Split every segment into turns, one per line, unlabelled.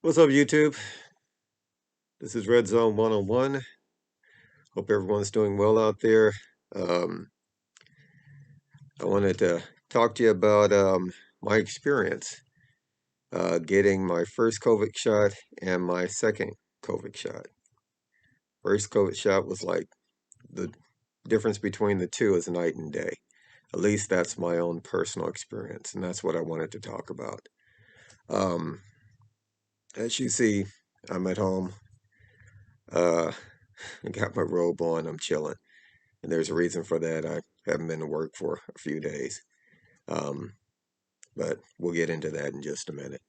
What's up, YouTube? This is Red Zone 101. Hope everyone's doing well out there. Um, I wanted to talk to you about my experience getting my first COVID shot and my second COVID shot. First COVID shot was like the difference between the two is night and day. At least that's my own personal experience, and that's what I wanted to talk about. Um, as you see, I'm at home. Uh, I got my robe on. I'm chilling. And there's a reason for that. I haven't been to work for a few days, um, but we'll get into that in just a minute.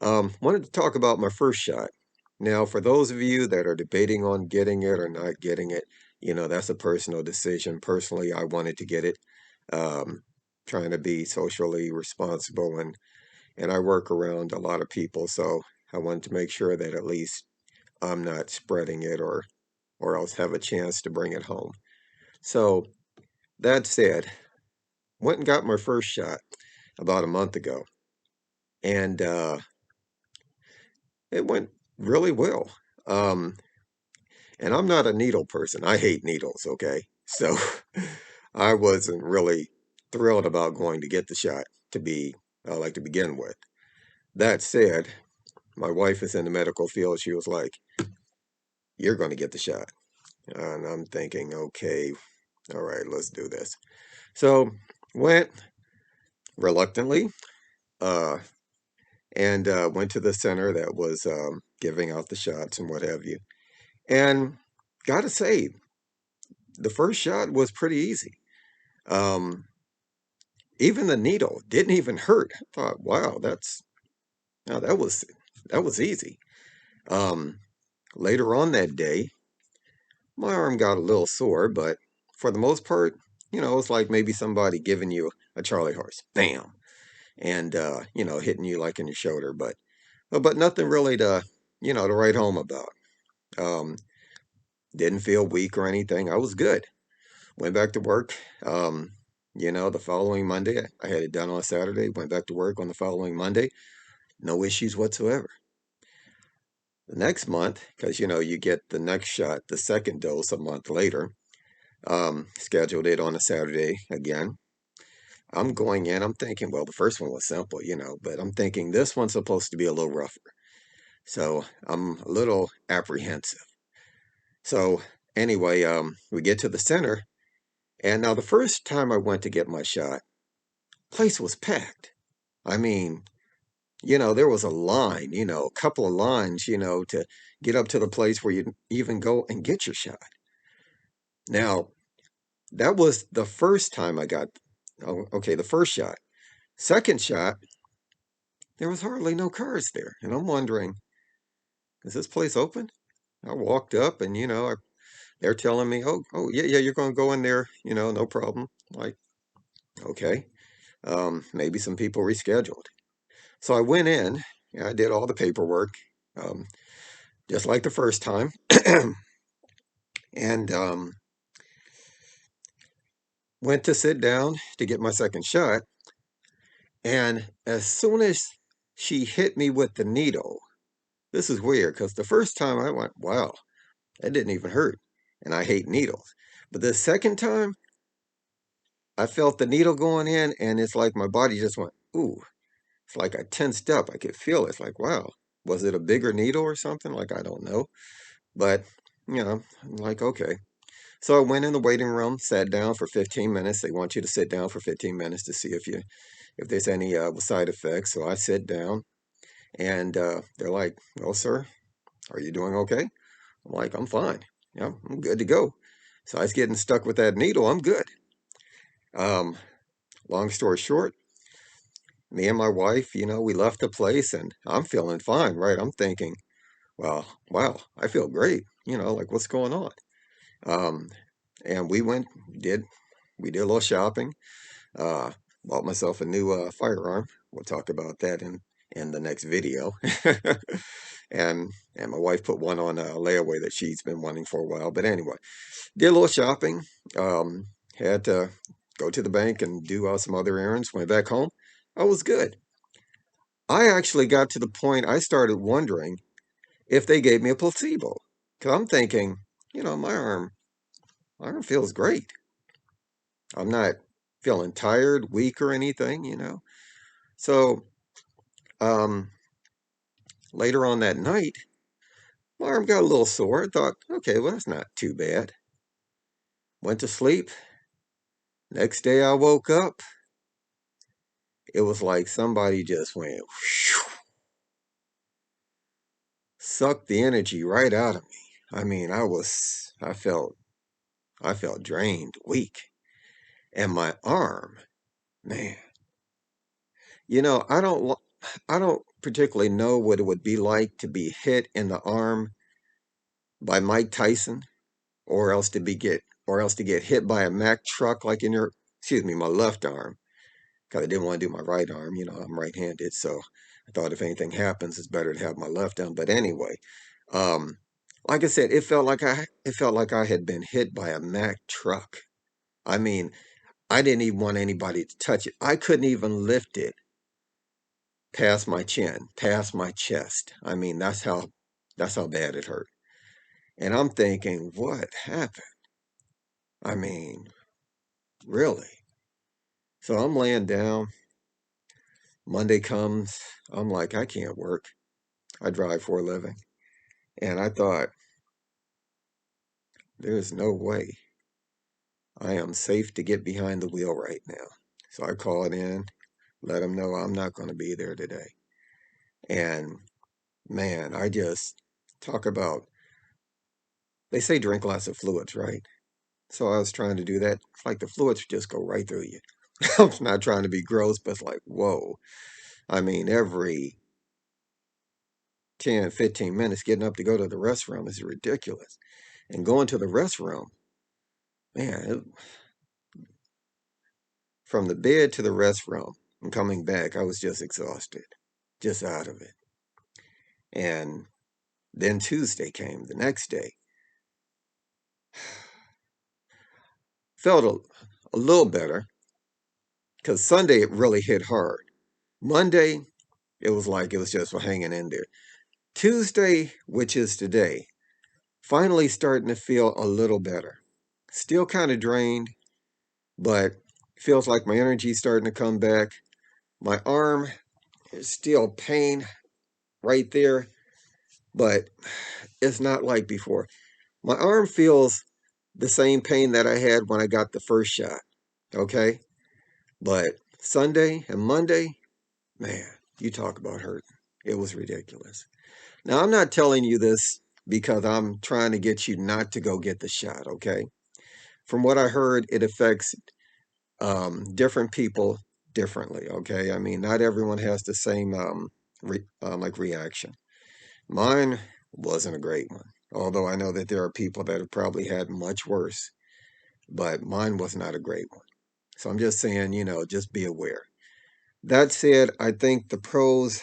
Wanted to talk about my first shot. Now, for those of you that are debating on getting it or not getting it, that's a personal decision. Personally, I wanted to get it, um, trying to be socially responsible, and I work around a lot of people, so I wanted to make sure that at least I'm not spreading it or else have a chance to bring it home. So that said, went and got my first shot about a month ago, and it went really well. Um, and I'm not a needle person. I hate needles, okay? So I wasn't really thrilled about going to get the shot to be like to begin with. That said, my wife is in the medical field. She was like, "You're going to get the shot." And I'm thinking, okay, all right, let's do this. So went reluctantly. Uh, and went to the center that was giving out the shots and what have you. And gotta say, the first shot was pretty easy. Um, even the needle didn't even hurt. I thought, wow, now that was easy. Um, later on that day, my arm got a little sore, but for the most part, it's like maybe somebody giving you a Charlie horse, bam, and hitting you like in your shoulder, but nothing really to write home about. Um, didn't feel weak or anything. I was good. Went back to work. The following Monday, I had it done on Saturday. Went back to work on the following Monday. No issues whatsoever. The next month, because you get the next shot, the second dose a month later. Scheduled it on a Saturday again. I'm going in. I'm thinking, well, the first one was simple, but I'm thinking this one's supposed to be a little rougher. So I'm a little apprehensive. So anyway, we get to the center. And now the first time I went to get my shot, place was packed. I mean, there was a line, a couple of lines, to get up to the place where you even go and get your shot. Now, that was the first time I got, oh, okay, the first shot. Second shot, there was hardly no cars there. And I'm wondering, is this place open? I walked up and, they're telling me, oh, yeah, yeah, you're going to go in there, no problem. Like, okay. Maybe some people rescheduled. So I went in, I did all the paperwork, um, just like the first time, and went to sit down to get my second shot. And as soon as she hit me with the needle, this is weird because the first time I went, wow, that didn't even hurt. And I hate needles. But the second time, I felt the needle going in, and it's like my body just went, ooh. It's like I tensed up. I could feel it. It's like, wow, was it a bigger needle or something? Like, I don't know. But, I'm like, okay. So I went in the waiting room, sat down for 15 minutes. They want you to sit down for 15 minutes to see if there's any side effects. So I sit down, and they're like, "Well, sir, are you doing okay?" I'm like, "I'm fine. Yeah, I'm good to go." So I was getting stuck with that needle. I'm good. Um, long story short, me and my wife, we left the place, and I'm feeling fine, right? I'm thinking, well, wow, I feel great. Like what's going on? Um, and did we did a little shopping. Uh, bought myself a new firearm. We'll talk about that in the next video. And my wife put one on a layaway that she's been wanting for a while. But anyway, did a little shopping. Had to go to the bank and do some other errands. Went back home. I was good. I actually got to the point I started wondering if they gave me a placebo. Because I'm thinking, my arm feels great. I'm not feeling tired, weak, or anything. So um, later on that night, my arm got a little sore. I thought, okay, well, that's not too bad. Went to sleep. Next day I woke up. It was like somebody just went, whew, sucked the energy right out of me. I mean, I felt drained, weak. And my arm, man, I don't particularly know what it would be like to be hit in the arm by Mike Tyson, or else to get hit by a Mack truck like excuse me, my left arm, because I didn't want to do my right arm. I'm right-handed, so I thought if anything happens, it's better to have my left arm. But anyway, um, like I said, it felt like I had been hit by a Mack truck. I mean, I didn't even want anybody to touch it. I couldn't even lift it past my chin, past my chest. I mean, that's how bad it hurt. And I'm thinking, what happened? I mean, really? So I'm laying down. Monday comes. I'm like, I can't work. I drive for a living. And I thought, there's no way I am safe to get behind the wheel right now. So I called in, let them know I'm not going to be there today. And man, I just talk about, they say drink lots of fluids, right? So I was trying to do that. It's like the fluids just go right through you. I'm not trying to be gross, but it's like, whoa. I mean, every 10, 15 minutes getting up to go to the restroom is ridiculous. And going to the restroom, man, from the bed to the restroom and coming back, I was just exhausted, just out of it. And then Tuesday came, the next day. Felt a little better because Sunday it really hit hard. Monday, it was like it was just hanging in there. Tuesday, which is today, finally starting to feel a little better. Still kind of drained, but feels like my energy's starting to come back. My arm is still pain right there, but it's not like before. My arm feels the same pain that I had when I got the first shot, okay? But Sunday and Monday, man, you talk about hurting. It was ridiculous. Now, I'm not telling you this because I'm trying to get you not to go get the shot, okay? From what I heard, it affects different people differently, okay? I mean, not everyone has the same like reaction. Mine wasn't a great one, although I know that there are people that have probably had much worse, but mine was not a great one. So I'm just saying, just be aware. That said, I think the pros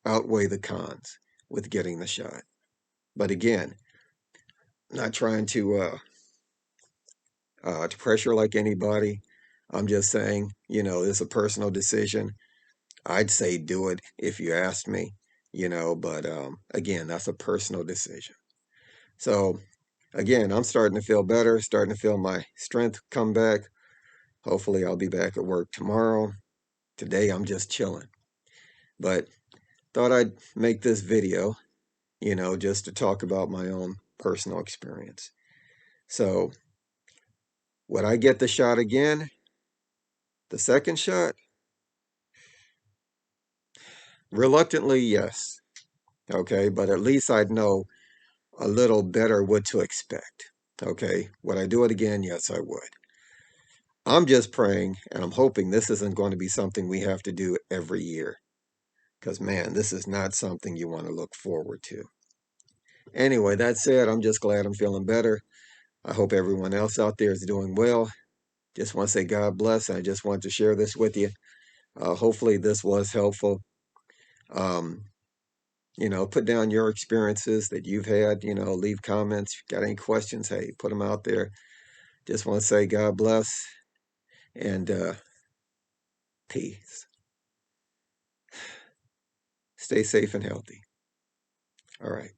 outweigh the cons with getting the shot. But again, not trying to pressure like anybody. I'm just saying, it's a personal decision. I'd say do it if you asked me, but again, that's a personal decision. So again, I'm starting to feel better, starting to feel my strength come back. Hopefully, I'll be back at work tomorrow. Today, I'm just chilling. But thought I'd make this video, just to talk about my own personal experience. So, would I get the shot again? The second shot? Reluctantly, yes. Okay, but at least I'd know a little better what to expect. Okay, would I do it again? Yes, I would. I'm just praying and I'm hoping this isn't going to be something we have to do every year. Because, man, this is not something you want to look forward to. Anyway, that said, I'm just glad I'm feeling better. I hope everyone else out there is doing well. Just want to say God bless. I just want to share this with you. Hopefully, this was helpful. Um, put down your experiences that you've had. Leave comments. If you got any questions, hey, put them out there. Just want to say God bless and peace. stay safe and healthy. All right.